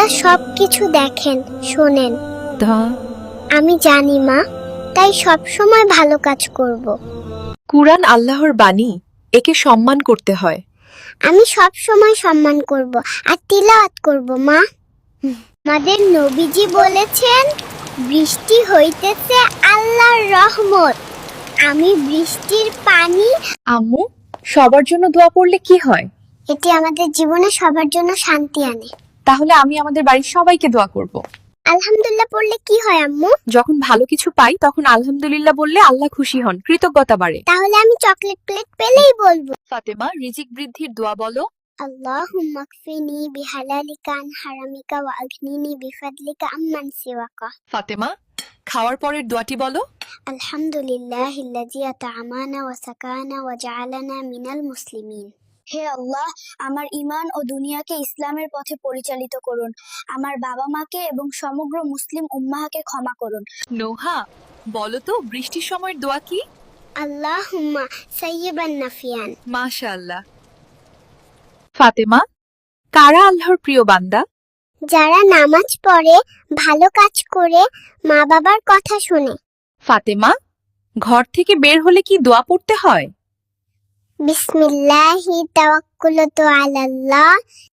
আল্লাহ সবকিছু দেখেন, শোনেন। তা আমি জানি মা, তাই সব সময় ভালো কাজ করব। কুরআন আল্লাহর বাণী, একে সম্মান করতে হয়। আমি সব সময় সম্মান করব আর তিলাওয়াত করব মা। আমাদের নবীজি বলেছেন, বৃষ্টি হইতেছে আল্লাহর রহমত। আমি বৃষ্টির পানি, আম্মু, সবার জন্য দোয়া করলে কি হয়? এটি আমাদের জীবনে সবার জন্য শান্তি আনে। তাহলে আমি আমাদের বাড়ির সবাইকে দোয়া করব। আলহামদুলিল্লাহ পড়লে কি হয় আম্মু? যখন ভালো কিছু পাই তখন আলহামদুলিল্লাহ বললে আল্লাহ খুশি হন, কৃতজ্ঞতা বাড়ে। তাহলে আমি চকলেট প্লেট পেলেই বলবো, ফাতেমা, রিজিক বৃদ্ধির দোয়া বলো। আল্লাহুম্মা কফিনি বিহালালিকা আন হারামিকা ওয়া আগনিনি বিফাদলিকা আম্মান সিওয়াকা। ফাতেমা, খাওয়ার পরের দোয়াটি বলো। আলহামদুলিল্লাহিল্লাযী আত'আমানা ওয়া সাকানা ওয়া জাআলানা মিনাল মুসলিমিন। হে আল্লাহ, আমার ঈমান ও দুনিয়াকে ইসলামের পথে পরিচালিত করুন। আমার বাবা মাকে এবং সমগ্র মুসলিম উম্মাহকে ক্ষমা করুন। নোহা, বলো তো বৃষ্টির সময়ের দোয়া কি? আল্লাহুম্মা সাইয়্যিবান নাফিয়ান। মাশাআল্লাহ। ফাতেমা, কারা আল্লাহর প্রিয় বান্দা? যারা নামাজ পড়ে, ভালো কাজ করে, মা বাবার কথা শোনে। ফাতেমা, ঘর থেকে বের হলে কি দোয়া পড়তে হয়? বিসমিল্লাহি তাওয়াক্কালতু আলাল্লাহ